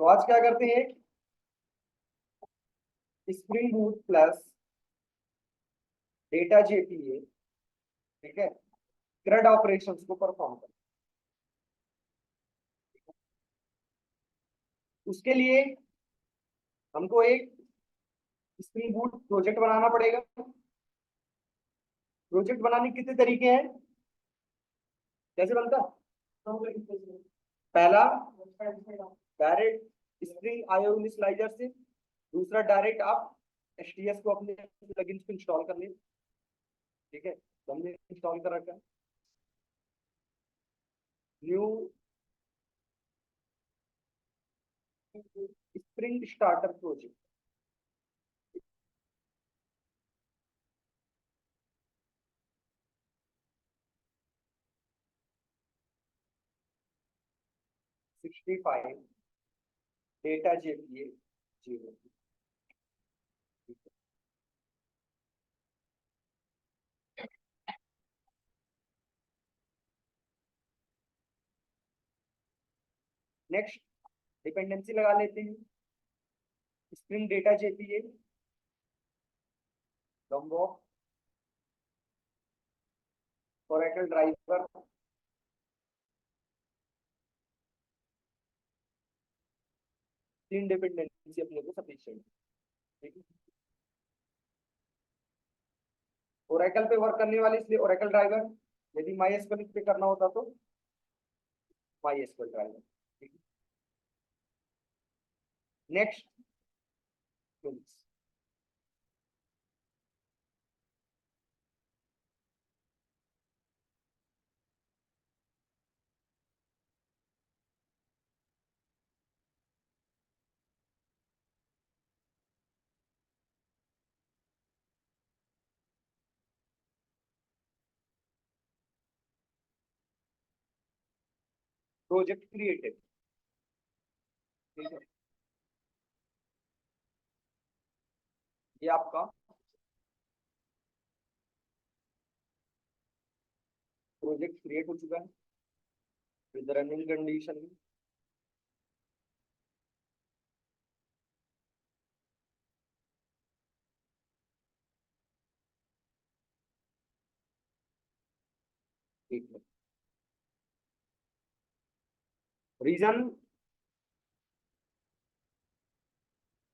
तो आज क्या करते हैं, spring boot plus data JPA, ठीक है, CRUD ऑपरेशंस को परफॉर्म करते हैं। उसके लिए हमको एक स्प्रिंग बूट प्रोजेक्ट बनाना पड़ेगा। प्रोजेक्ट बनाने के कितने तरीके हैं, कैसे बनता? पहला, डायरेक्ट स्प्रिंग आईओ इनिशियलाइजर से। दूसरा, डायरेक्ट आप एचटीएस को अपने प्लगइन्स को इंस्टॉल कर लें, ठीक है, तो हमने इंस्टॉल कर रखा है। New spring starter project, sixty five data JPA 0। Next dependency लगा लेते हैं, स्प्रिंग डेटा जेपीए लंबो ओरेकल ड्राइवर, तीन डिपेंडेंसी अपने को सफिशिएंट, ठीक है। ओरेकल पे वर्क करने वाले इसलिए ओरेकल ड्राइवर, यदि माई एसक्यूएल पे करना होता तो माई एसक्यूएल ड्राइवर, ठीक है। नेक्स्ट प्रोजेक्ट क्रिएटेड, ठीक है, ये आपका प्रोजेक्ट क्रिएट हो चुका है विद रनिंग कंडीशन। ठीक है, रीजन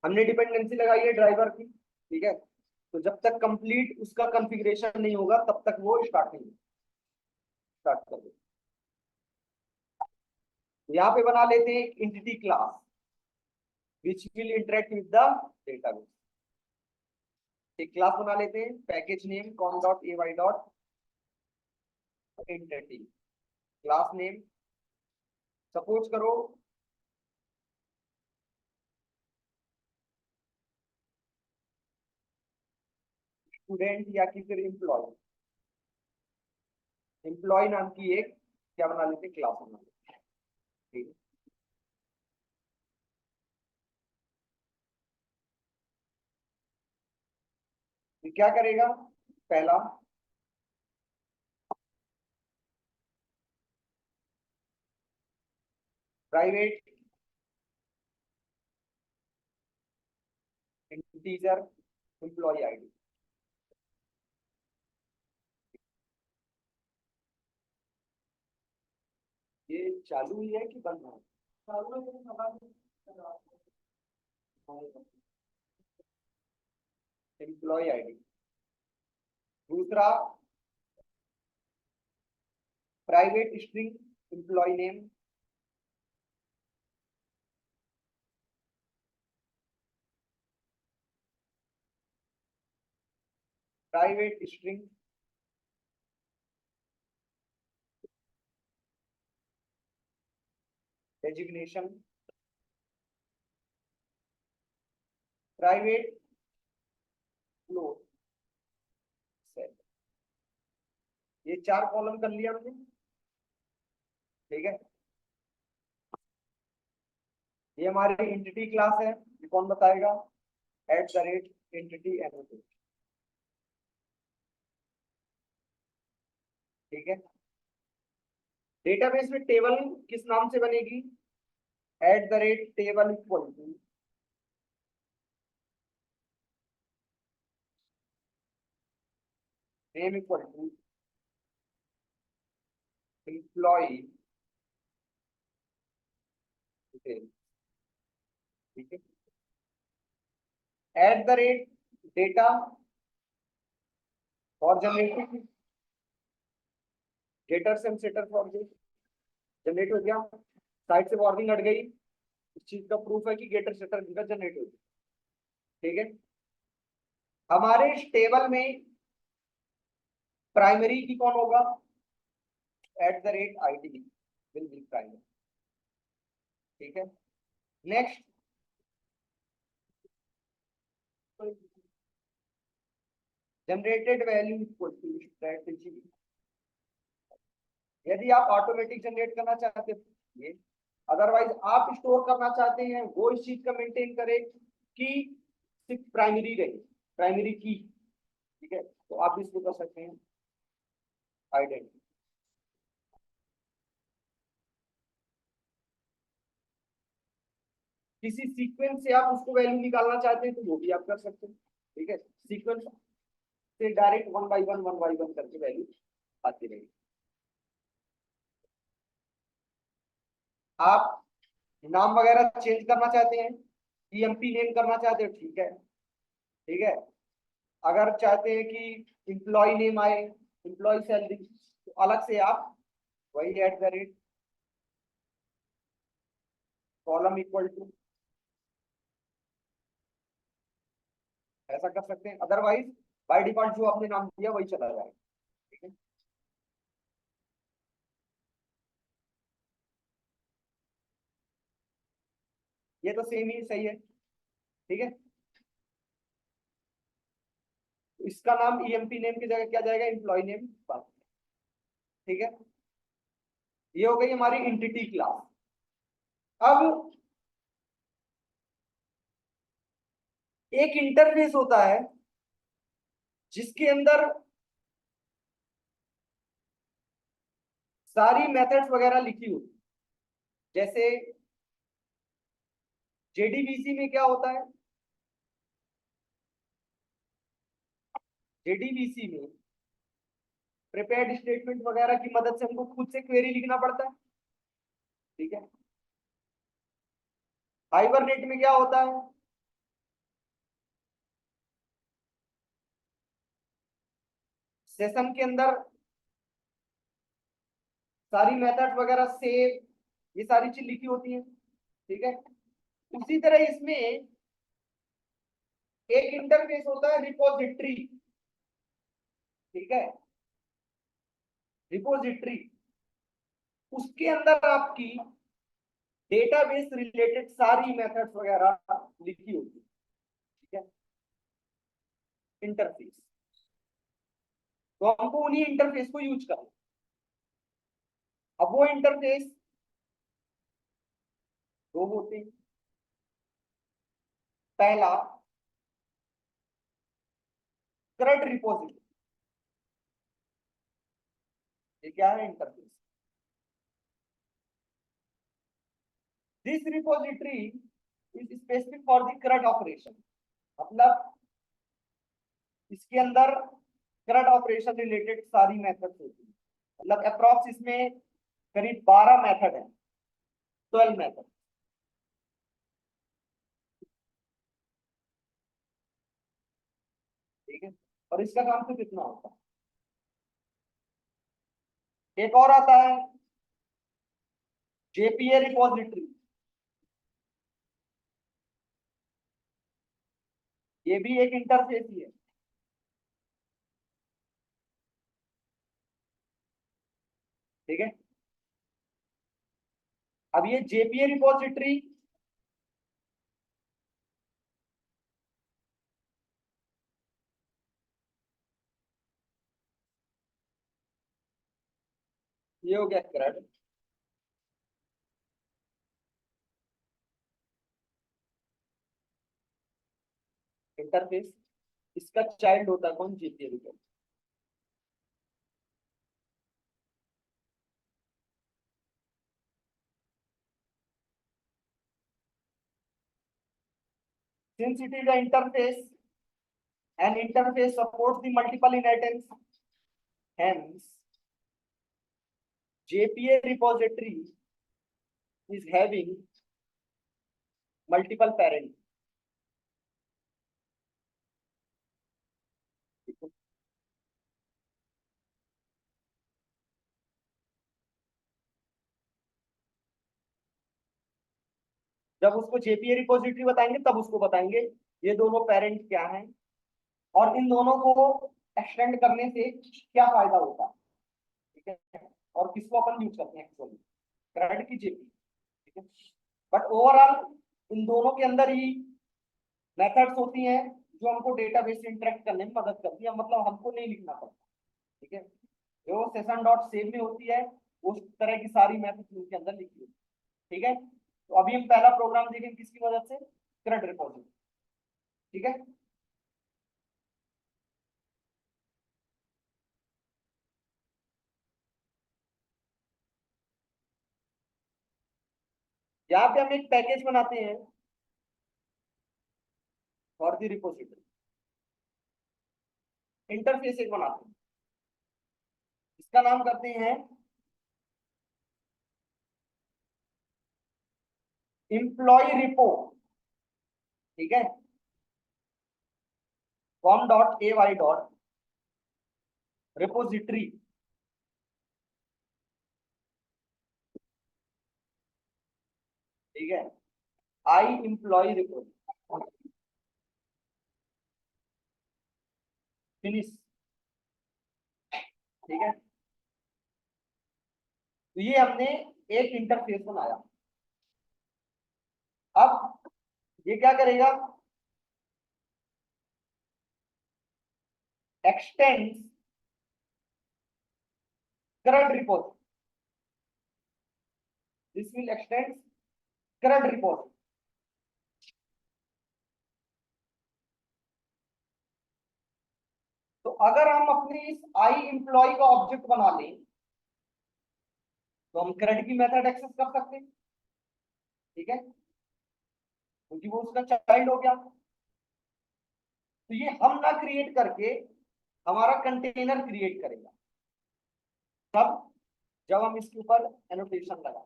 हमने डिपेंडेंसी लगाई है ड्राइवर की, ठीक है, तो जब तक कंप्लीट उसका कॉन्फ़िगरेशन नहीं होगा तब तक वो स्टार्ट नहीं, स्टार्ट कर दे। यहाँ पे बना लेते हैं एक entity class which will interact with the database. एक क्लास बना लेते हैं, package name com dot A Y dot entity, class name suppose करो स्टूडेंट या कि फिर एम्प्लॉय, एम्प्लॉय नाम की एक क्या बना लेते हैं, क्लास बना लेते हैं, ठीक है। तो क्या करेगा, पहला प्राइवेट इंटीजर एम्प्लॉय आईडी, ये चालू ही है कि बंद है, चालू है, एम्प्लॉय आईडी। दूसरा private string employ name, private string designation, private float set. ये चार कॉलम कर लिया हमने, ठीक है। ये हमारी एंटिटी क्लास है, ये कौन बताएगा, @entity annotate, ठीक है। डेटाबेस में टेबल किस नाम से बनेगी, at the rate table equal to name equal to employ detail. ठीक है, एट द रेट डेटा और जनरेटिंग गेटर से सेटर फॉर जनरेट हो गया, साइड से वार्निंग हट गई, इस चीज का प्रूफ है कि गेटर सेटर का जनरेट हो गया। ठीक है, हमारे इस टेबल में प्राइमरी की कौन होगा, at the rate ID will be primary. ठीक है, next generated value equal to strategy. यदि आप ऑटोमेटिक जनरेट करना चाहते हैं ये, अदरवाइज आप स्टोर करना चाहते हैं, वो इस चीज का मेंटेन करे कि सिर्फ प्राइमरी रहे, प्राइमरी की। ठीक है, तो आप इसको कर सकते हैं आइडेंटिटी। किसी सीक्वेंस से आप उसको वैल्यू निकालना चाहते हैं तो वो भी आप कर सकते हैं। ठीक है, सीक्वेंस से डायरेक्ट वन बाई वन करके वैल्यू आती रहेगी। आप नाम वगैरह चेंज करना चाहते हैं, ईएमपी नेम करना चाहते हो, ठीक है। ठीक है, अगर चाहते हैं कि इम्प्लॉय नेम आए, इम्प्लॉय सैलरी, तो अलग से आप वही at the rate column equal to ऐसा कर सकते हैं, अदरवाइज बाय डिफॉल्ट जो आपने नाम दिया वही चला जाएगा। ठीक है, ये तो सेम ही सही है। ठीक है, तो इसका नाम ईएमपी नेम की जगह क्या जाएगा, एम्प्लॉय नेम। ठीक है, ये हो गई हमारी एंटिटी क्लास। अब एक इंटरफेस होता है जिसके अंदर सारी मेथड्स वगैरह लिखी होती, जैसे जेडीबीसी में क्या होता है, जेडीबीसी में प्रिपेयर्ड स्टेटमेंट वगैरह की मदद से हमको खुद से क्वेरी लिखना पड़ता है। ठीक है, हाइबरनेट में क्या होता है, सेशन के अंदर सारी मेथड्स वगैरह सेव, ये सारी चीज लिखी होती है। ठीक है, उसी तरह इसमें एक इंटरफेस होता है रिपोजिटरी। ठीक है, रिपोजिटरी, उसके अंदर आपकी डेटाबेस रिलेटेड सारी मेथड्स वगैरह लिखी होती है। ठीक है, इंटरफेस, तो हमको उन्हीं इंटरफेस को यूज करना। अब वो इंटरफेस दो होते हैं, पहला करंट रिपोजिटरी, ये क्या है interface, this repository is specific for the current operation. मतलब इसके अंदर करंट ऑपरेशन रिलेटेड सारी मेथड्स होती है, मतलब अप्रॉक्स इसमें करीब 12 मेथड है, 12 मेथड। ठीक है, और इसका काम तो कितना होता है, एक और आता है जेपीए रिपोजिटरी, ये भी एक इंटरफेस ही है। ठीक है, अब ये जेपीए रिपोजिटरी ये हो गया करंट इंटरफेस, इसका चाइल्ड होता है कौन, JPA repository. since it is an interface, an interface supports the multiple inheritance, hence JPA repository is having multiple parents. जब उसको जेपीए रिपोजिटरी बताएंगे तब उसको बताएंगे ये दोनों पेरेंट क्या हैं और इन दोनों को एक्सटेंड करने से क्या फायदा होता है, ठीक है, और किसको अपन यूज करते हैं एक्चुअली, क्रेडिट की जेपी, ठीक है। बट ओवरऑल इन दोनों के अंदर ही मेथड्स होती हैं जो हमको डेटाबेस से इंटरेक्ट करने में मदद करती है, मतलब हमको नहीं लिखना पड़ता, ठीक है। जो सेशन डॉट सेव में होती है उस तरह की सारी मेथड्स उनके अंदर लिखी होती है, ठीक है। तो अभी हम पहला प्रोग्राम देखेंगे किसकी मदद से, क्रेडिट रिपोजिटरी, ठीक है। यहाँ पे हम एक पैकेज बनाते हैं फॉर द रिपोजिटरी, इंटरफेस एक बनाते हैं, इसका नाम करते हैं एम्प्लॉय रिपो, ठीक है, com dot A Y dot repository, ठीक है, आई एम्प्लॉय रिपो, फिनिश, ठीक है। तो ये हमने एक इंटरफेस बनाया। अब ये क्या करेगा, extend current report, this will extend current report. तो अगर हम अपनी इस आई एम्प्लॉय का ऑब्जेक्ट बना लें तो हम क्रेडिट की मेथड एक्सेस कर सकते हैं, ठीक है, क्योंकि वो उसका चाइल्ड हो गया। तो ये हम ना क्रिएट करके हमारा कंटेनर क्रिएट करेगा, तब जब हम इसके ऊपर एनोटेशन लगा,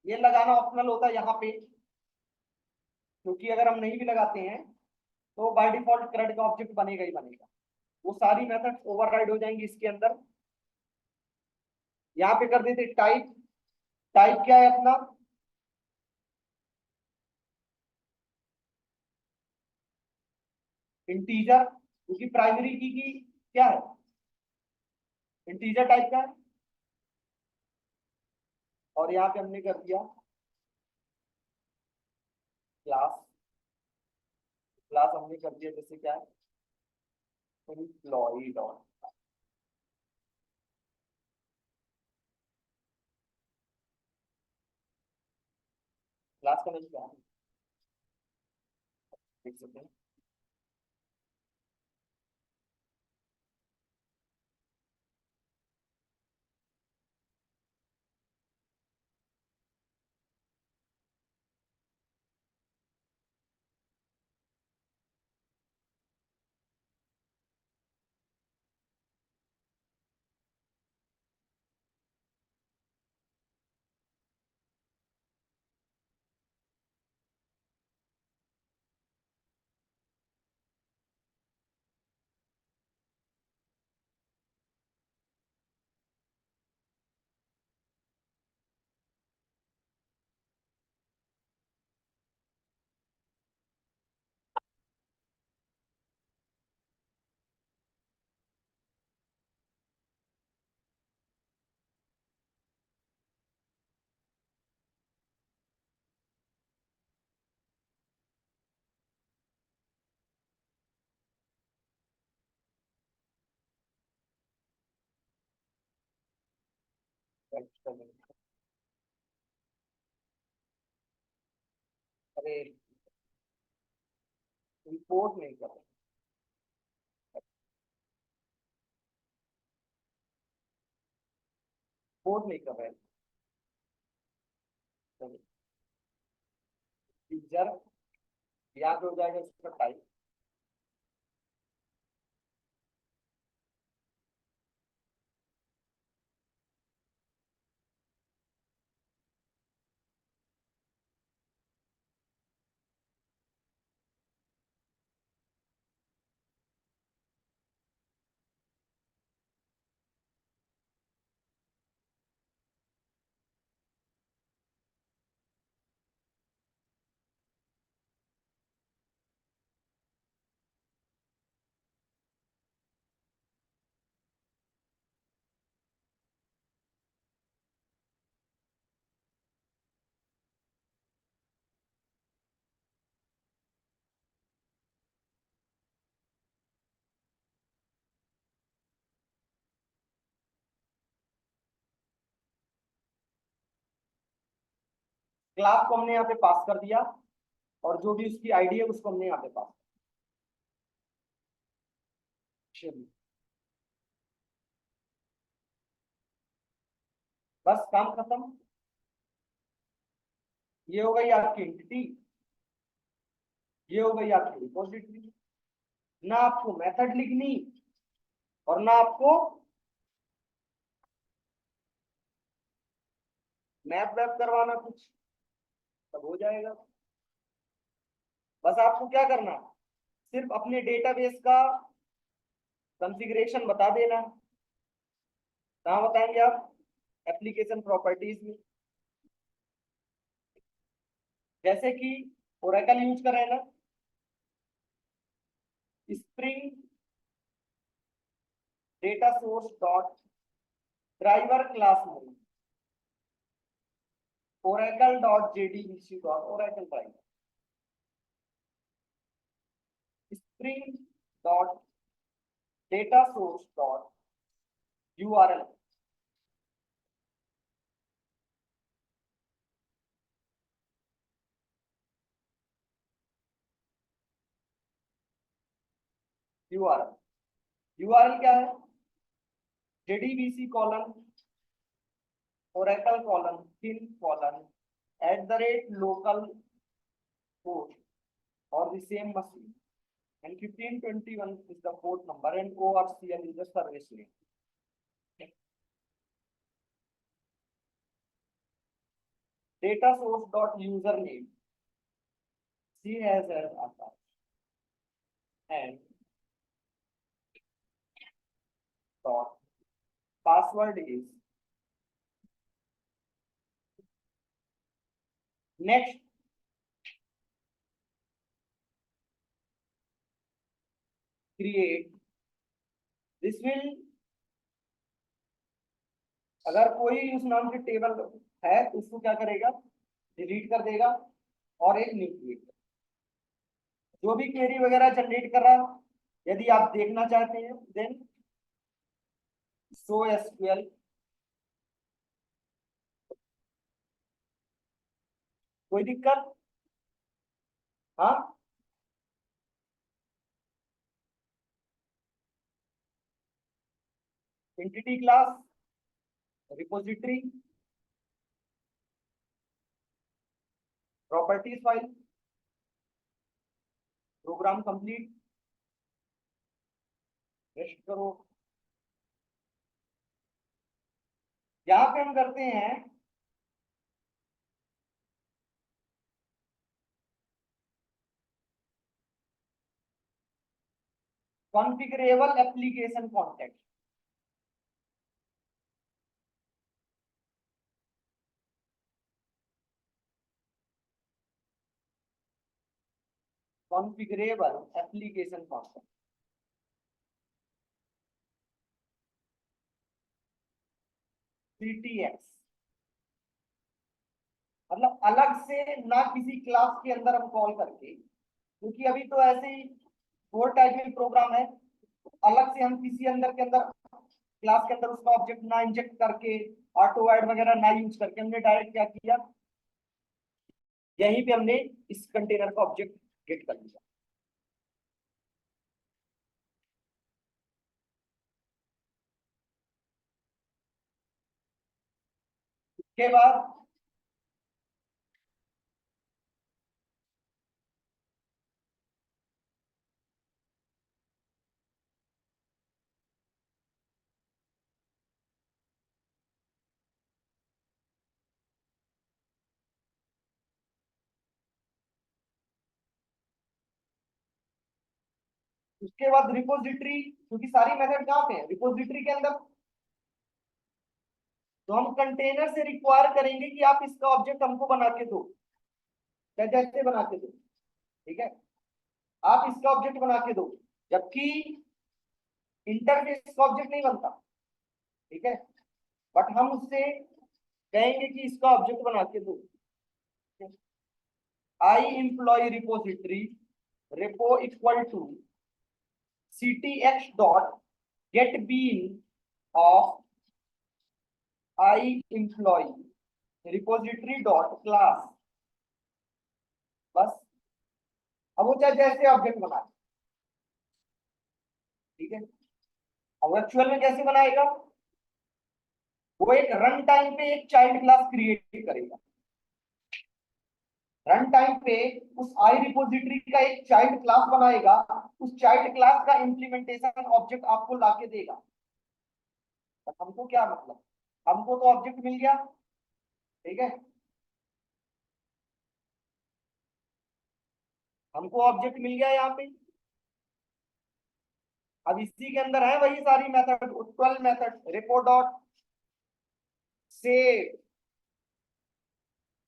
ये लगाना ऑप्शनल होता है यहाँ पे, क्योंकि अगर हम नहीं भी लगाते हैं तो बाय डिफॉल्ट क्रेडिट का ऑब्जेक्ट बनेगा ही बनेगा, वो सारी मेथड्स ओवरराइड हो जाएंगी इसके अंदर। यहाँ पे कर देते टाइप, टाइप क्या है अपना, इंटीजर, क्योंकि प्राइमरी की क्या है, इंटीजर टाइप का है। और यहाँ पे हमने कर दिया क्लास, क्लास हमने कर दिया जैसे क्या है, एम्प्लॉय डॉट, क्लास का नाम क्या है देख सकते हैं, अरे इंपोर्ट नहीं कर रहे, इंपोर्ट नहीं कर रहे, टीचर यहाँ पे हो जाएगा इसका टाइप। क्लास को हमने यहाँ पे पास कर दिया, और जो भी उसकी आईडी है उसको हमने यहाँ पे पास। चलिए, बस काम खत्म। ये हो गई आपकी एंटिटी, ये हो गई आपकी रिपोजिटरी। ना आपको मेथड लिखनी और ना आपको मैप वैप करवाना कुछ, सब हो जाएगा। बस आपको क्या करना है, सिर्फ अपने डेटाबेस का कॉन्फ़िगरेशन बता देना। कहाँ बताएंगे आप? एप्लीकेशन प्रॉपर्टीज में। जैसे कि ओरेकल यूज कर रहे हैं ना, spring data source dot driver class में Oracle dot JDBC dot Oracle driver, spring dot data source dot URL. URL URL क्या है? JDBC colon Oracle colon thin colon @local host or the same machine, and 1521 is the port number and ORCL is the service name. Data source dot username C has as Akash, and dot password is next create. This will, अगर कोई उस नाम के table है तो उसको क्या करेगा, डिलीट कर देगा और एक न्यू क्रिएट। जो भी क्वेरी वगैरह जनरेट कर रहा, यदि आप देखना चाहते हैं देन शो एसक्यूएल। कोई दिक्कत? हाँ, entity class, repository, properties file, program complete, rest करो। यहाँ पे हम करते हैं configurable application context. Configurable application context, CTX। मतलब अलग से ना किसी क्लास के अंदर हम कॉल करके, क्योंकि अभी तो ऐसे ही 4 टाइप में प्रोग्राम है, अलग से हम किसी अंदर के अंदर क्लास के अंदर उसका ऑब्जेक्ट ना इंजेक्ट करके, ऑटो ऐड वगैरह ना यूज करके, हमने डायरेक्ट क्या किया, यहीं पे हमने इस कंटेनर का ऑब्जेक्ट गेट कर लिया। उसके बाद उसके बाद रिपोजिटरी, क्योंकि सारी मेथड कहाँ पे है, रिपोजिटरी के अंदर। तो हम कंटेनर से रिक्वायर करेंगे कि आप इसका ऑब्जेक्ट हमको बना के दो, या जैसे बना के दो, ठीक है, आप इसका ऑब्जेक्ट बना के दो, जबकि इंटरफेस का ऑब्जेक्ट नहीं बनता, ठीक है, बट हम उससे कहेंगे कि इसका ऑब्जेक्ट बना के दो। I employ repository repo equal to ctx dot get bean of I employ repository dot class. बस, अब वो चाहे जैसे ऑब्जेक्ट बनाए, ठीक है। अब एक्चुअल में कैसे बनाएगा, वो एक रन टाइम पे एक चाइल्ड क्लास क्रिएट करेगा। रन टाइम पे उस आई रिपोजिटरी का एक चाइल्ड क्लास बनाएगा, उस चाइल्ड क्लास का इंप्लीमेंटेशन ऑब्जेक्ट आपको लाके देगा। बस हमको क्या मतलब, हमको तो ऑब्जेक्ट मिल गया, ठीक है, हमको ऑब्जेक्ट मिल गया यहाँ पे। अब इसी के अंदर है वही सारी method, 12 method, repo dot save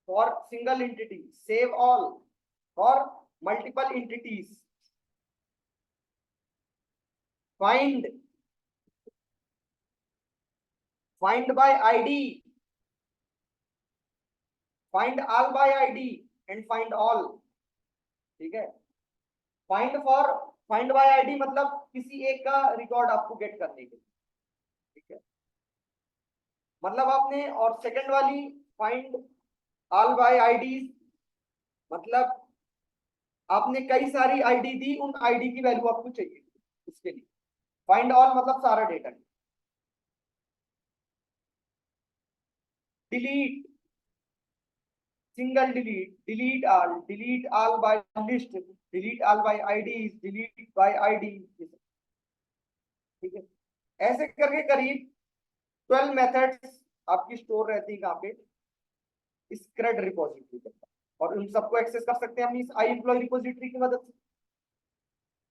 for single entity, save all for multiple entities, find find by ID, find all by ID and find all, ठीक है। फाइंड बाय आईडी मतलब किसी एक का रिकॉर्ड आपको गेट करने के लिए, ठीक है, मतलब आपने, और सेकंड वाली फाइंड ऑल बाय आईडी मतलब आपने कई सारी आईडी दी, उन आईडी की वैल्यू आपको चाहिए उसके लिए। फाइंड ऑल मतलब सारा data. Delete, single delete all by list, delete all by ID, delete by ID, ठीक है। ऐसे करके करीब 12 मेथड्स आपकी स्टोर रहती है कहाँ पे, स्क्रेड रिपोजिटरी के अंदर, और उन सबको एक्सेस कर सकते हैं हम इस आई एम्प्लॉय रिपोजिटरी की मदद से,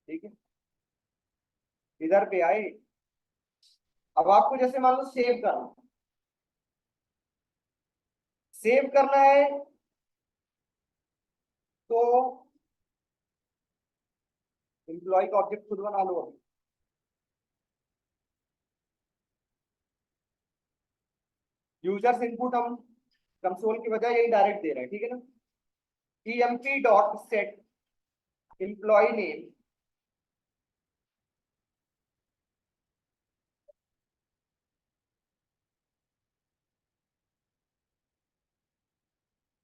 ठीक है। इधर पे आए, अब आपको जैसे मान लो सेव करना है, तो एम्प्लॉय का ऑब्जेक्ट खुद बना लो अभी। यूजर्स इनपुट हम कंसोल की बजाय यही डायरेक्ट दे रहे हैं, ठीक है ना। emp dot set employ name,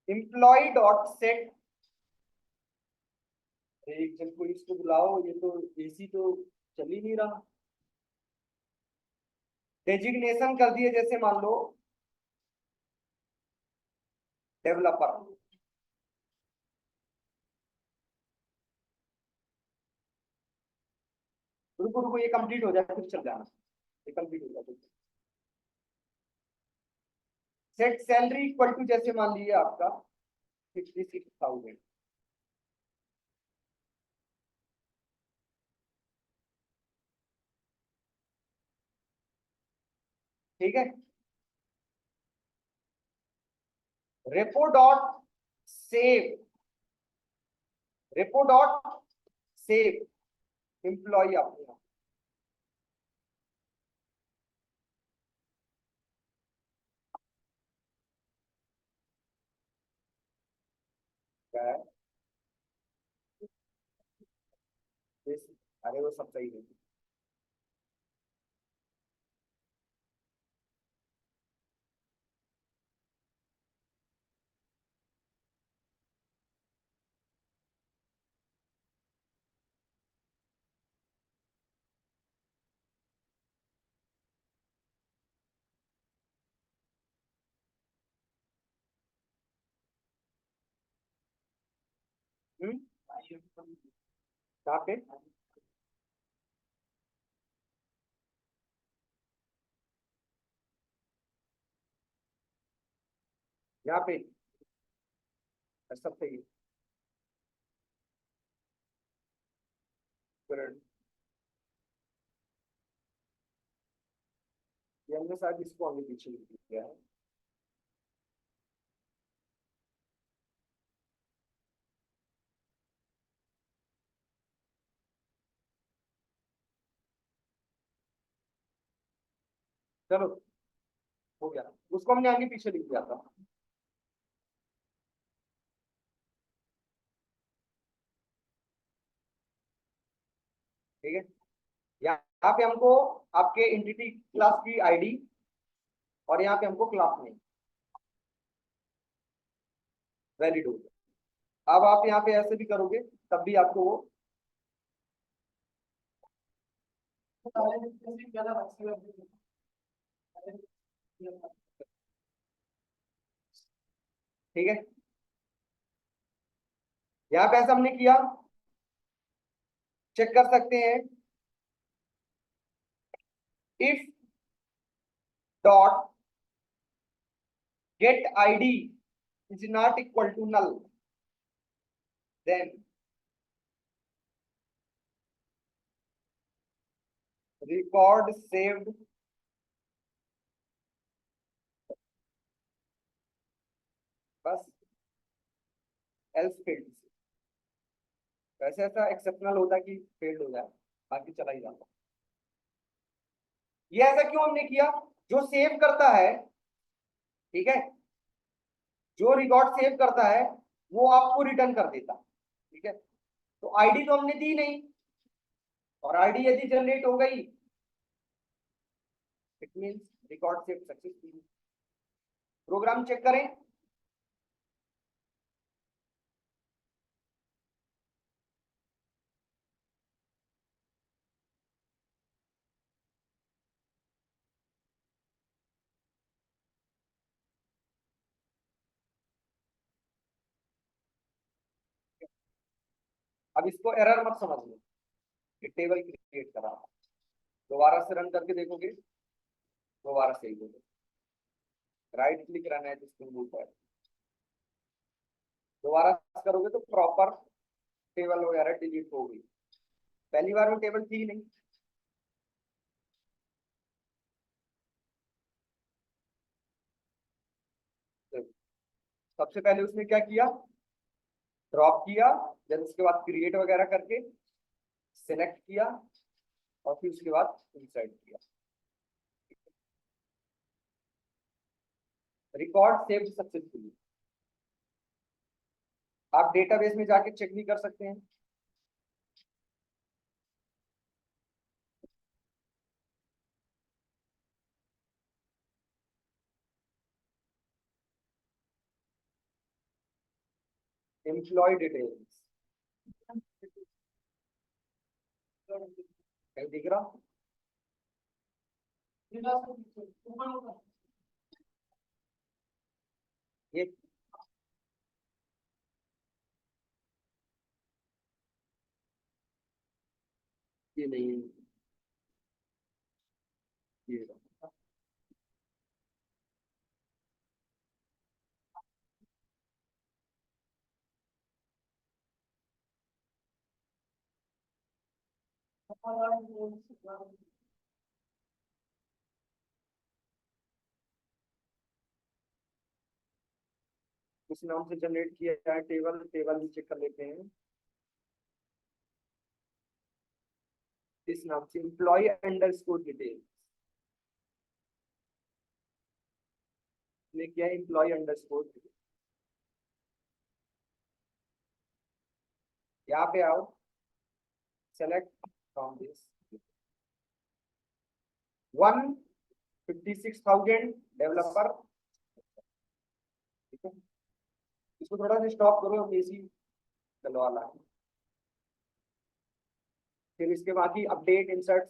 employ dot set, एक जन को इसको बुलाओ, ये तो एसी तो चल ही नहीं रहा। डेजिग्नेशन कर दिए, जैसे मान लो डेवलपर, रुको रुको ये कंप्लीट हो जाए फिर चल जाना, ये कंप्लीट हो जाए। सेट सैलरी इक्वल टू, जैसे मान लीजिए आपका 66,000, ठीक है। Repo dot save, repo dot save employ आपके यहाँ क्या है, अरे वो सब सही है, हम्म, कहाँ पे, यहाँ पे सब सही है। मैंने शायद इसको आगे पीछे लिख दिया है। चलो हो गया, उसको हमने आगे पीछे लिख दिया था। ठीक है, यहाँ पे हमको आपके एंटिटी क्लास की आईडी और यहाँ पे हमको क्लास नेम वैलिड हो गया। अब आप यहाँ पे ऐसे भी करोगे तब भी आपको वो ठीक है। यहाँ पे ऐसा हमने किया, चेक कर सकते हैं if dot get ID is not equal to null, then record saved बस एल्स फेल्ड। वैसे ऐसा एक्सेप्शनल होता है कि फेल्ड हो जाए, बाकी चला ही जाता। ये ऐसा क्यों हमने किया? जो सेव करता है, ठीक है, जो रिकॉर्ड सेव करता है वो आपको रिटर्न कर देता, ठीक है। तो आईडी तो हमने दी नहीं, और आईडी यदि जनरेट हो गई it means record save successful. Program check करें। अब इसको एरर मत समझ लो, ये टेबल क्रिएट करा। दोबारा से रन करके देखोगे, दोबारा से ही होगा। राइट क्लिक रन है जिसको ऊपर, दोबारा करोगे तो प्रॉपर टेबल वगैरह डिलीट हो गई। पहली बार में टेबल थी नहीं। तो सबसे पहले उसने क्या किया, ड्रॉप किया, देन उसके बाद क्रिएट वगैरह करके सिलेक्ट किया, और फिर उसके बाद इंसर्ट किया। Record save successfully. आप डेटाबेस में जाके चेक भी कर सकते हैं। एम्प्लॉय डिटेल्स कहीं दिख रहा? ये ये नहीं है, ये इस नाम से जनरेट किया है टेबल। टेबल भी चेक कर लेते हैं, इस नाम से एम्प्लॉय अंडरस्कोर डिटेल ने किया है, एम्प्लॉय अंडरस्कोर। यहाँ पे आओ, सेलेक्ट फ्रॉम दिस 156,000 डेवलपर, ठीक है। इसको थोड़ा सा स्टॉप करो, हम एसी चलवा ला है। फिर इसके बाकी अपडेट इंसर्ट सब